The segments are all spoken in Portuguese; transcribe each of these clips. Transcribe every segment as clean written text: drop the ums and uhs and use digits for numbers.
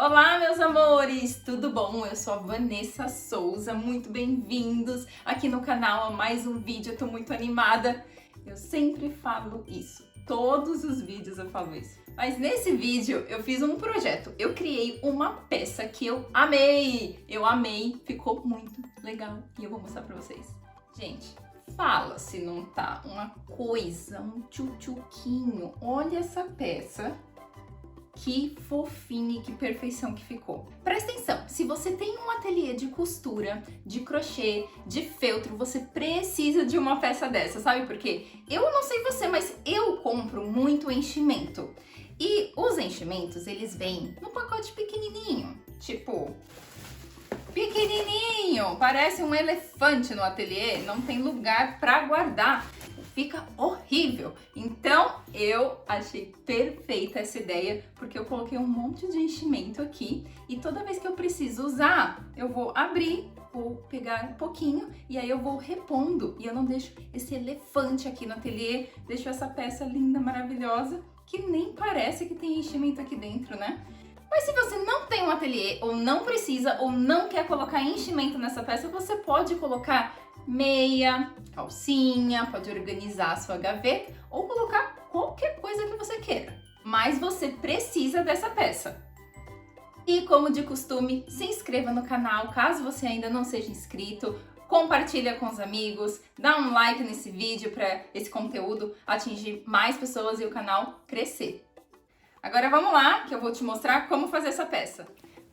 Olá, meus amores! Tudo bom? Eu sou a Vanessa Souza, muito bem-vindos aqui no canal a mais um vídeo. Eu tô muito animada. Eu sempre falo isso, todos os vídeos eu falo isso. Mas nesse vídeo eu fiz um projeto, eu criei uma peça que eu amei! Eu amei, ficou muito legal e eu vou mostrar pra vocês. Gente, fala se não tá uma coisa, um tchutchuquinho. Olha essa peça. Que fofinho e que perfeição que ficou. Presta atenção, se você tem um ateliê de costura, de crochê, de feltro, você precisa de uma peça dessa, sabe por quê? Eu não sei você, mas eu compro muito enchimento. E os enchimentos, eles vêm no pacote pequenininho, tipo... pequenininho, parece um elefante no ateliê, não tem lugar para guardar. Fica horrível. Então eu achei perfeita essa ideia, porque eu coloquei um monte de enchimento aqui e toda vez que eu preciso usar, eu vou abrir, vou pegar um pouquinho e aí eu vou repondo e eu não deixo esse elefante aqui no ateliê, deixo essa peça linda, maravilhosa, que nem parece que tem enchimento aqui dentro, né? Mas se você não tem um ateliê, ou não precisa, ou não quer colocar enchimento nessa peça, você pode colocar meia, calcinha, pode organizar a sua gaveta, ou colocar qualquer coisa que você queira. Mas você precisa dessa peça. E como de costume, se inscreva no canal, caso você ainda não seja inscrito, compartilha com os amigos, dá um like nesse vídeo para esse conteúdo atingir mais pessoas e o canal crescer. Agora vamos lá, que eu vou te mostrar como fazer essa peça.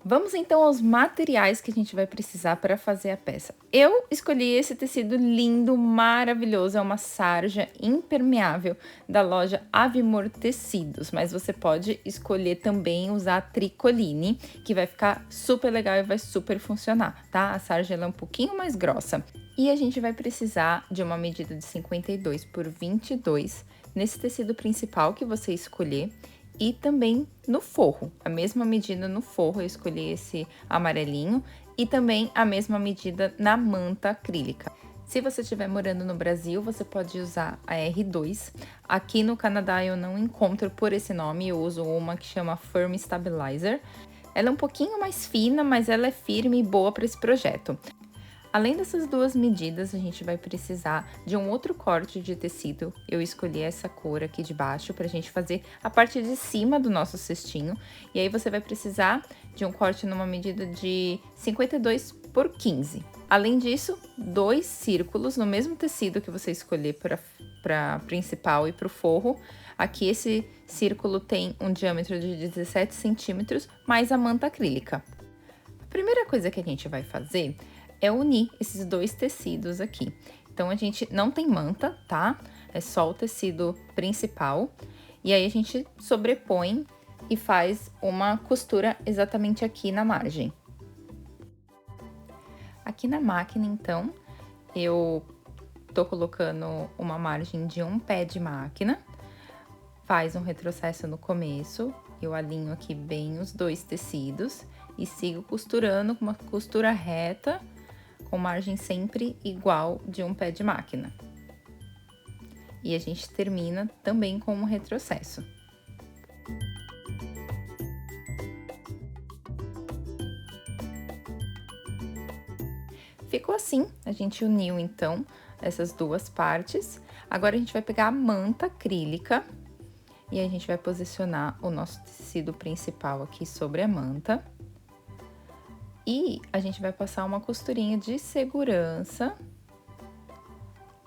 Vamos então aos materiais que a gente vai precisar para fazer a peça. Eu escolhi esse tecido lindo, maravilhoso, é uma sarja impermeável da loja Avimor Tecidos, mas você pode escolher também usar tricoline, que vai ficar super legal e vai super funcionar, tá? A sarja ela é um pouquinho mais grossa. E a gente vai precisar de uma medida de 52 por 22 nesse tecido principal que você escolher. E também no forro, a mesma medida no forro, eu escolhi esse amarelinho, e também a mesma medida na manta acrílica. Se você estiver morando no Brasil, você pode usar a R2. Aqui no Canadá eu não encontro por esse nome, eu uso uma que chama Firm Stabilizer. Ela é um pouquinho mais fina, mas ela é firme e boa para esse projeto. Além dessas duas medidas, a gente vai precisar de um outro corte de tecido. Eu escolhi essa cor aqui de baixo para a gente fazer a parte de cima do nosso cestinho. E aí você vai precisar de um corte numa medida de 52 por 15. Além disso, 2 círculos no mesmo tecido que você escolher para principal e para o forro. Aqui esse círculo tem um diâmetro de 17 centímetros, mais a manta acrílica. A primeira coisa que a gente vai fazer é unir esses dois tecidos aqui. Então, a gente não tem manta, tá? É só o tecido principal. E aí, a gente sobrepõe e faz uma costura exatamente aqui na margem. Aqui na máquina, então, eu tô colocando uma margem de um pé de máquina. Faz um retrocesso no começo. Eu alinho aqui bem os dois tecidos e sigo costurando com uma costura reta, com margem sempre igual de um pé de máquina. E a gente termina também com um retrocesso. Ficou assim, a gente uniu então essas duas partes. Agora a gente vai pegar a manta acrílica e a gente vai posicionar o nosso tecido principal aqui sobre a manta. E a gente vai passar uma costurinha de segurança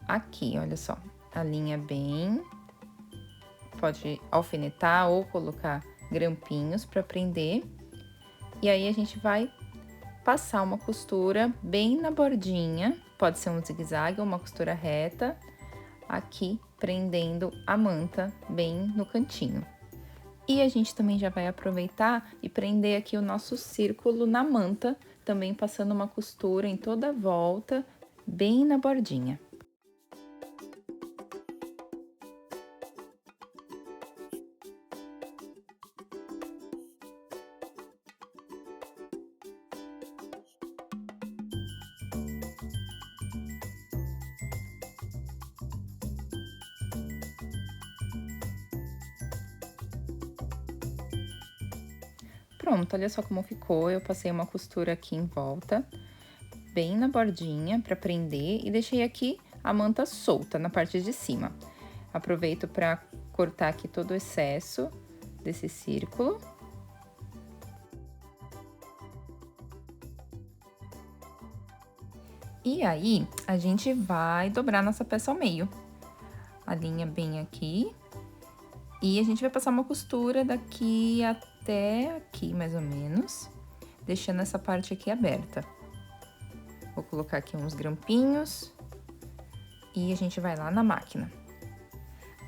aqui, olha só. Alinha bem, pode alfinetar ou colocar grampinhos para prender. E aí, a gente vai passar uma costura bem na bordinha, pode ser um zigue-zague ou uma costura reta, aqui prendendo a manta bem no cantinho. E a gente também já vai aproveitar e prender aqui o nosso círculo na manta, também passando uma costura em toda a volta, bem na bordinha. pronto, olha só como ficou. Eu passei uma costura aqui em volta, bem na bordinha, para prender, e deixei aqui a manta solta na parte de cima. Aproveito para cortar aqui todo o excesso desse círculo. E aí, a gente vai dobrar nossa peça ao meio. Alinha bem aqui. E a gente vai passar uma costura daqui até aqui, mais ou menos, deixando essa parte aqui aberta. Vou colocar aqui uns grampinhos e a gente vai lá na máquina.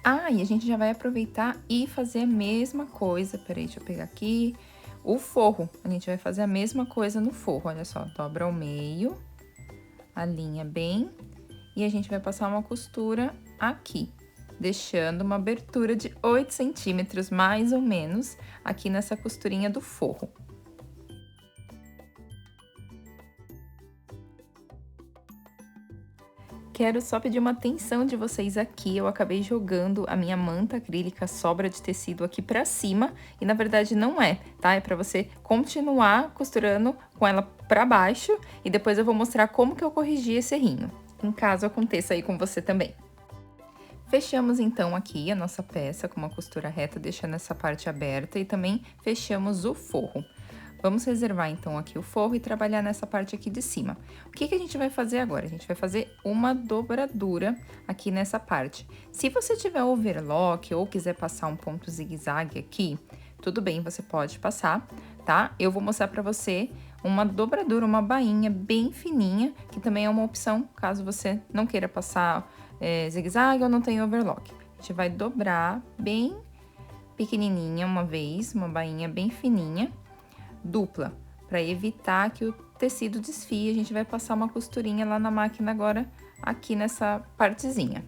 Ah, e a gente já vai aproveitar e fazer a mesma coisa. Peraí, deixa eu pegar aqui. O forro, a gente vai fazer a mesma coisa no forro, olha só. Dobra ao meio, alinha bem e a gente vai passar uma costura aqui, deixando uma abertura de 8 centímetros, mais ou menos, aqui nessa costurinha do forro. Quero só pedir uma atenção de vocês aqui, eu acabei jogando a minha manta acrílica sobra de tecido aqui pra cima, e na verdade não é, tá? É pra você continuar costurando com ela pra baixo, e depois eu vou mostrar como que eu corrigi esse errinho, em caso aconteça aí com você também. Fechamos então aqui a nossa peça com uma costura reta, deixando essa parte aberta, e também fechamos o forro. Vamos reservar então aqui o forro e trabalhar nessa parte aqui de cima. O que que a gente vai fazer agora? A gente vai fazer uma dobradura aqui nessa parte. Se você tiver overlock ou quiser passar um ponto zigue-zague aqui, tudo bem, você pode passar, tá? Eu vou mostrar pra você uma dobradura, uma bainha bem fininha, que também é uma opção caso você não queira passar zigue-zague ou não tenha overlock. A gente vai dobrar bem pequenininha uma vez, uma bainha bem fininha, dupla, para evitar que o tecido desfie. A gente vai passar uma costurinha lá na máquina agora, aqui nessa partezinha.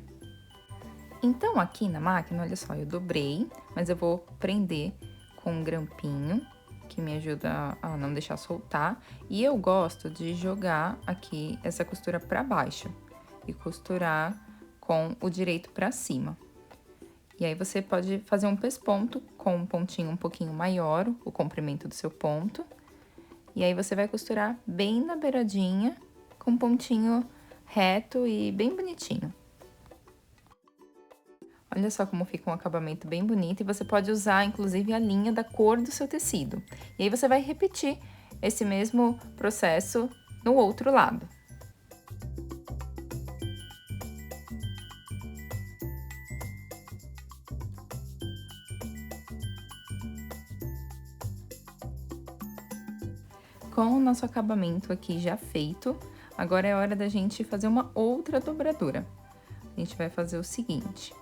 Então, aqui na máquina, olha só, eu dobrei, mas eu vou prender com um grampinho, que me ajuda a não deixar soltar. E eu gosto de jogar aqui essa costura para baixo e costurar com o direito para cima. E aí, você pode fazer um pesponto com um pontinho um pouquinho maior, o comprimento do seu ponto. E aí, você vai costurar bem na beiradinha, com um pontinho reto e bem bonitinho. Olha só como fica um acabamento bem bonito, e você pode usar, inclusive, a linha da cor do seu tecido. E aí, você vai repetir esse mesmo processo no outro lado. Com o nosso acabamento aqui já feito, agora é hora da gente fazer uma outra dobradura. A gente vai fazer o seguinte: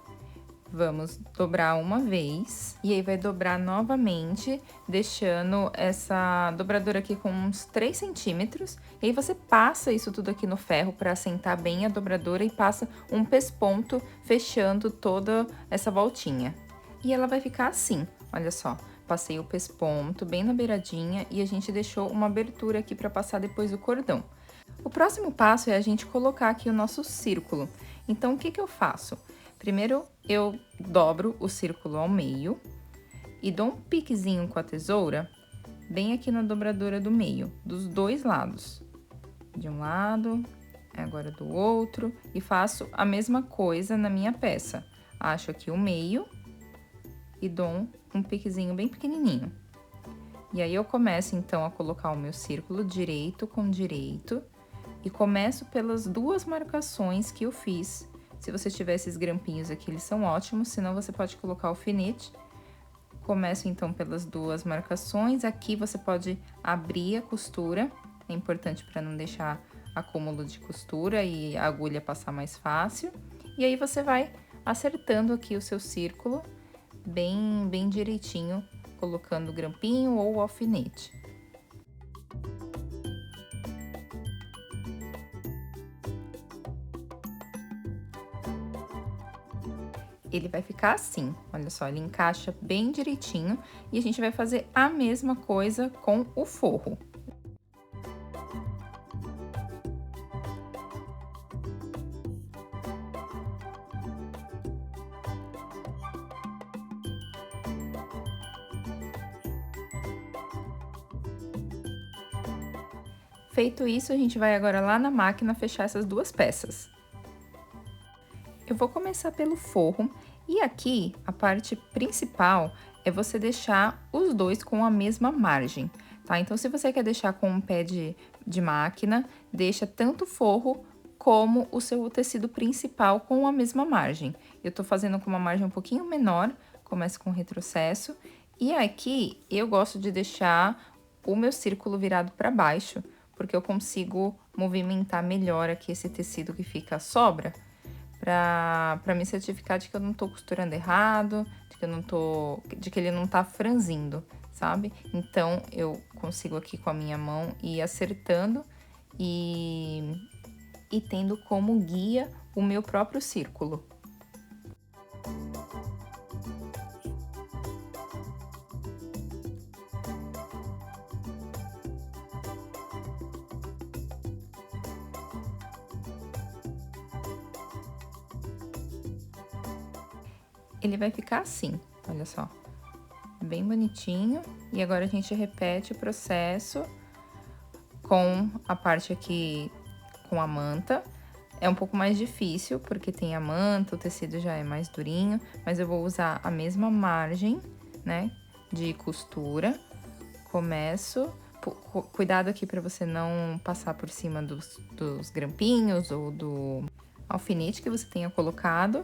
vamos dobrar uma vez, e aí vai dobrar novamente, deixando essa dobradura aqui com uns 3 centímetros. E aí, você passa isso tudo aqui no ferro para assentar bem a dobradura e passa um pesponto fechando toda essa voltinha. E ela vai ficar assim, olha só. Passei o pesponto bem na beiradinha e a gente deixou uma abertura aqui para passar depois o cordão. O próximo passo é a gente colocar aqui o nosso círculo. Então, o que que eu faço? Primeiro, eu dobro o círculo ao meio e dou um piquezinho com a tesoura bem aqui na dobradura do meio, dos dois lados. De um lado, agora do outro, e faço a mesma coisa na minha peça. Acho aqui o meio e dou um piquezinho bem pequenininho. E aí, eu começo, então, a colocar o meu círculo direito com direito e começo pelas duas marcações que eu fiz. Se você tiver esses grampinhos aqui, eles são ótimos, senão você pode colocar alfinete. Começo, então, pelas duas marcações. Aqui você pode abrir a costura, é importante para não deixar acúmulo de costura e a agulha passar mais fácil. E aí, você vai acertando aqui o seu círculo bem direitinho, colocando grampinho ou alfinete. Ele vai ficar assim, olha só, ele encaixa bem direitinho, e a gente vai fazer a mesma coisa com o forro. Feito isso, a gente vai agora lá na máquina fechar essas duas peças. Eu vou começar pelo forro e aqui a parte principal é você deixar os dois com a mesma margem, tá? Então, se você quer deixar com um pé de máquina, deixa tanto o forro como o seu tecido principal com a mesma margem. Eu tô fazendo com uma margem um pouquinho menor, começa com retrocesso. E aqui, eu gosto de deixar o meu círculo virado para baixo, porque eu consigo movimentar melhor aqui esse tecido que fica à sobra, para me certificar de que eu não tô costurando errado, de que ele não tá franzindo, sabe? Então, eu consigo aqui com a minha mão ir acertando e tendo como guia o meu próprio círculo. Ele vai ficar assim, olha só, bem bonitinho. E agora a gente repete o processo com a parte aqui com a manta. É um pouco mais difícil, porque tem a manta, o tecido já é mais durinho, mas eu vou usar a mesma margem, né, de costura. Começo, cuidado aqui para você não passar por cima dos grampinhos ou do alfinete que você tenha colocado.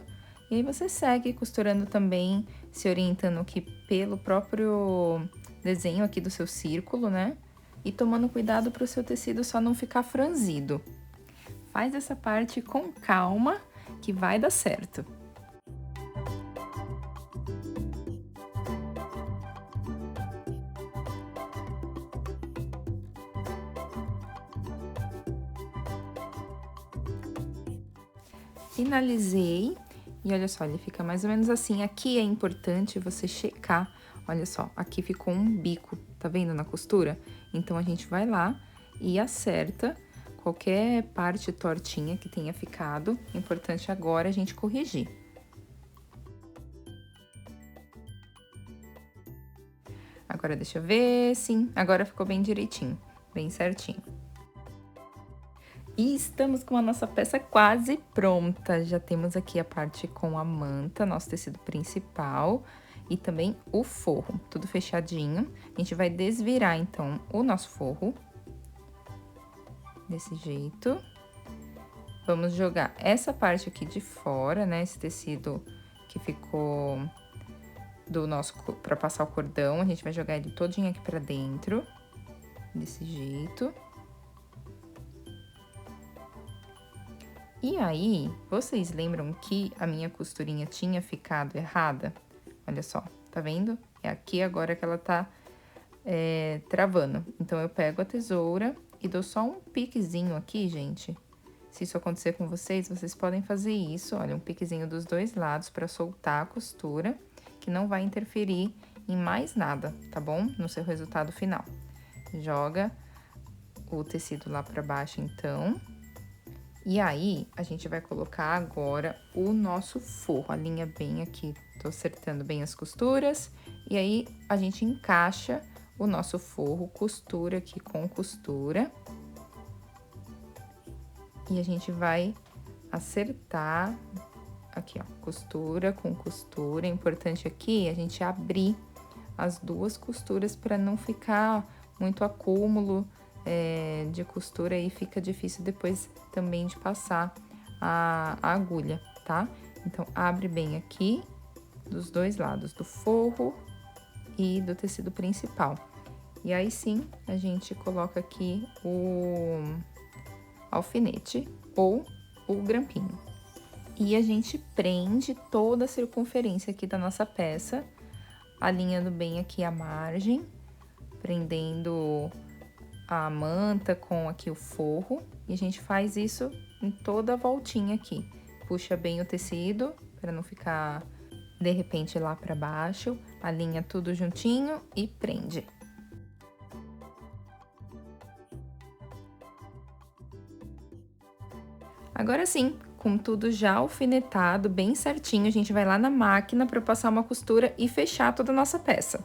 E aí você segue costurando também, se orientando aqui pelo próprio desenho aqui do seu círculo, né? E tomando cuidado para o seu tecido só não ficar franzido. Faz essa parte com calma, que vai dar certo. Finalizei. E olha só, ele fica mais ou menos assim. Aqui é importante você checar. Olha só, aqui ficou um bico, tá vendo na costura? Então, a gente vai lá e acerta qualquer parte tortinha que tenha ficado. Importante agora a gente corrigir. Agora, deixa eu ver, sim, agora ficou bem direitinho, bem certinho. E estamos com a nossa peça quase pronta. Já temos aqui a parte com a manta, nosso tecido principal, e também o forro, tudo fechadinho. A gente vai desvirar, então, o nosso forro, desse jeito. Vamos jogar essa parte aqui de fora, né, esse tecido que ficou do nosso, pra passar o cordão, a gente vai jogar ele todinho aqui pra dentro, desse jeito. E aí, vocês lembram que a minha costurinha tinha ficado errada? Olha só, tá vendo? É aqui agora que ela tá travando. Então, eu pego a tesoura e dou só um piquezinho aqui, gente. Se isso acontecer com vocês, vocês podem fazer isso, olha, um piquezinho dos dois lados pra soltar a costura, que não vai interferir em mais nada, tá bom? No seu resultado final. Joga o tecido lá pra baixo, então. E aí, a gente vai colocar agora o nosso forro, a linha bem aqui, tô acertando bem as costuras. E aí, a gente encaixa o nosso forro, costura aqui com costura. E a gente vai acertar aqui, ó, costura com costura. É importante aqui a gente abrir as duas costuras para não ficar muito acúmulo de costura, e fica difícil depois também de passar a agulha, tá? Então, abre bem aqui dos dois lados, do forro e do tecido principal. E aí sim, a gente coloca aqui o alfinete ou o grampinho. E a gente prende toda a circunferência aqui da nossa peça, alinhando bem aqui a margem, prendendo a manta com aqui o forro, e a gente faz isso em toda a voltinha aqui. Puxa bem o tecido, para não ficar de repente lá para baixo, alinha tudo juntinho e prende. Agora sim, com tudo já alfinetado, bem certinho, a gente vai lá na máquina para passar uma costura e fechar toda a nossa peça.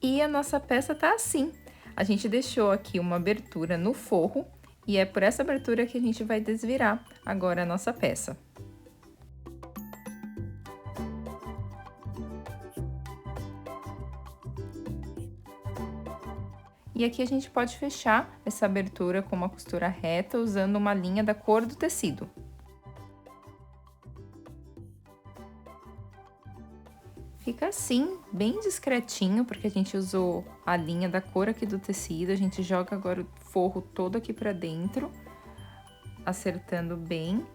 E a nossa peça tá assim. A gente deixou aqui uma abertura no forro e é por essa abertura que a gente vai desvirar agora a nossa peça. E aqui a gente pode fechar essa abertura com uma costura reta usando uma linha da cor do tecido. Fica assim, bem discretinho, porque a gente usou a linha da cor aqui do tecido. A gente joga agora o forro todo aqui pra dentro, acertando bem.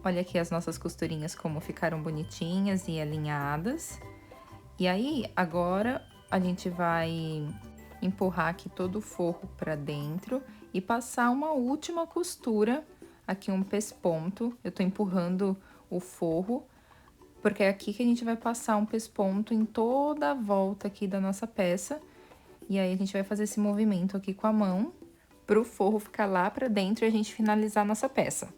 Olha aqui as nossas costurinhas como ficaram bonitinhas e alinhadas. E aí, agora, a gente vai empurrar aqui todo o forro pra dentro e passar uma última costura, aqui um pesponto. Eu tô empurrando o forro, porque é aqui que a gente vai passar um pesponto em toda a volta aqui da nossa peça. E aí, a gente vai fazer esse movimento aqui com a mão, pro forro ficar lá pra dentro e a gente finalizar a nossa peça.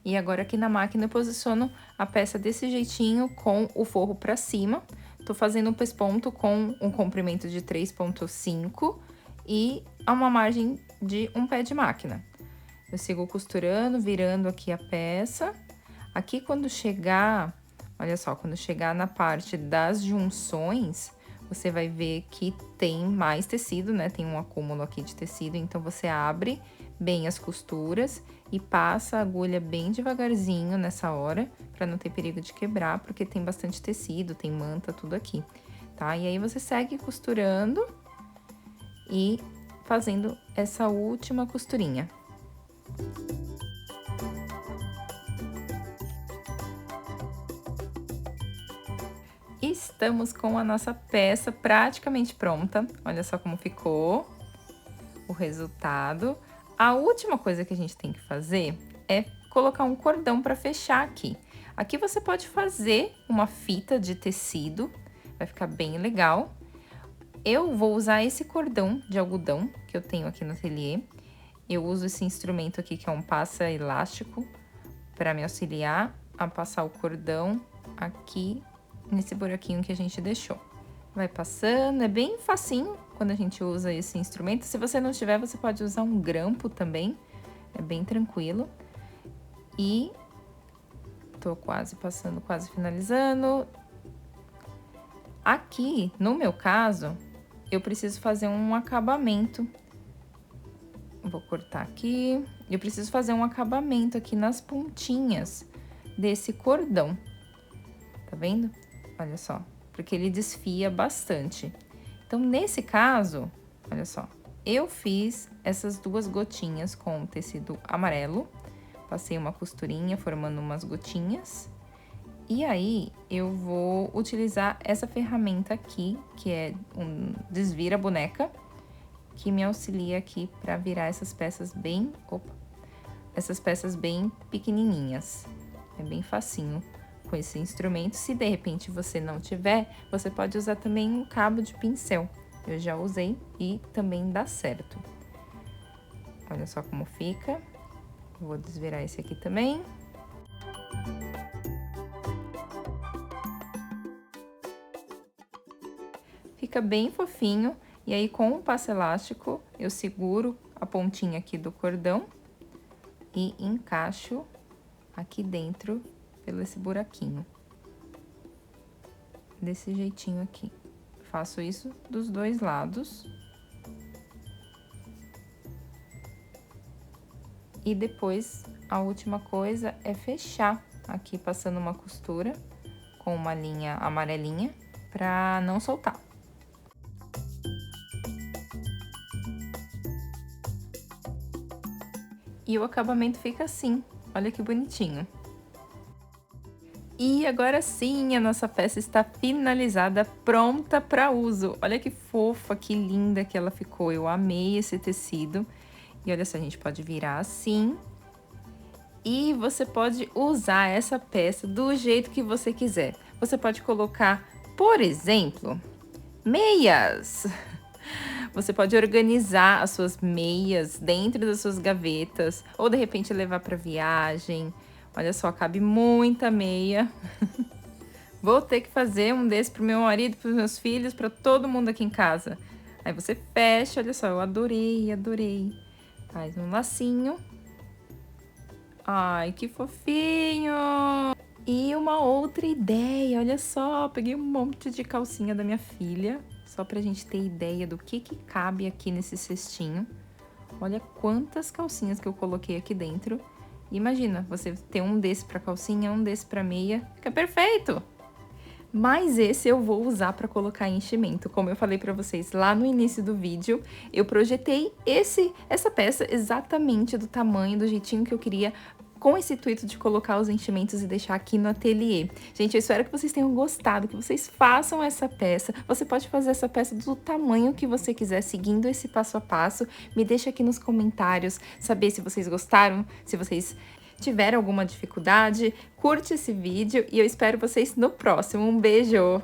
E agora aqui na máquina eu posiciono a peça desse jeitinho com o forro pra cima. Tô fazendo um pesponto com um comprimento de 3,5 e a uma margem de um pé de máquina. Eu sigo costurando, virando aqui a peça. Aqui quando chegar, olha só, quando chegar na parte das junções, você vai ver que tem mais tecido, né? Tem um acúmulo aqui de tecido, então você abre bem as costuras e passa a agulha bem devagarzinho nessa hora, para não ter perigo de quebrar, porque tem bastante tecido, tem manta, tudo aqui, tá? E aí você segue costurando e fazendo essa última costurinha. Estamos com a nossa peça praticamente pronta. Olha só como ficou o resultado. A última coisa que a gente tem que fazer é colocar um cordão para fechar aqui. Aqui você pode fazer uma fita de tecido, vai ficar bem legal. Eu vou usar esse cordão de algodão que eu tenho aqui no ateliê. Eu uso esse instrumento aqui que é um passa elástico para me auxiliar a passar o cordão aqui nesse buraquinho que a gente deixou. Vai passando, é bem facinho quando a gente usa esse instrumento. Se você não tiver, você pode usar um grampo também, é bem tranquilo. E tô quase passando, quase finalizando. Aqui, no meu caso, eu preciso fazer um acabamento. Vou cortar aqui. Eu preciso fazer um acabamento aqui nas pontinhas desse cordão. Tá vendo? Olha só, porque ele desfia bastante. Então, nesse caso, olha só, eu fiz essas duas gotinhas com tecido amarelo. Passei uma costurinha formando umas gotinhas. E aí, eu vou utilizar essa ferramenta aqui, que é um desvira boneca, que me auxilia aqui para virar essas peças bem... Opa! Essas peças bem pequenininhas. É bem facinho com esse instrumento. Se de repente você não tiver, você pode usar também um cabo de pincel. Eu já usei e também dá certo. Olha só como fica. Vou desvirar esse aqui também. Fica bem fofinho. E aí, com o passo elástico, eu seguro a pontinha aqui do cordão e encaixo aqui dentro pelo esse buraquinho. Desse jeitinho aqui. Faço isso dos dois lados. E depois, a última coisa é fechar aqui, passando uma costura com uma linha amarelinha, pra não soltar. E o acabamento fica assim, olha que bonitinho. E agora sim, a nossa peça está finalizada, pronta para uso. Olha que fofa, que linda que ela ficou, eu amei esse tecido. E olha só, a gente pode virar assim. E você pode usar essa peça do jeito que você quiser. Você pode colocar, por exemplo, meias. Você pode organizar as suas meias dentro das suas gavetas, ou de repente levar para viagem. Olha só, cabe muita meia. Vou ter que fazer um desse pro meu marido, pros meus filhos, pra todo mundo aqui em casa. Aí você fecha, olha só, eu adorei, adorei. Faz um lacinho. Ai, que fofinho! E uma outra ideia, olha só, peguei um monte de calcinha da minha filha, só pra gente ter ideia do que cabe aqui nesse cestinho. Olha quantas calcinhas que eu coloquei aqui dentro. Imagina, você ter um desse pra calcinha, um desse pra meia, fica perfeito! Mas esse eu vou usar para colocar enchimento. Como eu falei para vocês lá no início do vídeo, eu projetei essa peça exatamente do tamanho, do jeitinho que eu queria, com esse intuito de colocar os enchimentos e deixar aqui no ateliê. Gente, eu espero que vocês tenham gostado, que vocês façam essa peça. Você pode fazer essa peça do tamanho que você quiser, seguindo esse passo a passo. Me deixa aqui nos comentários, saber se vocês gostaram, se vocês tiver alguma dificuldade, curte esse vídeo e eu espero vocês no próximo. Um beijo!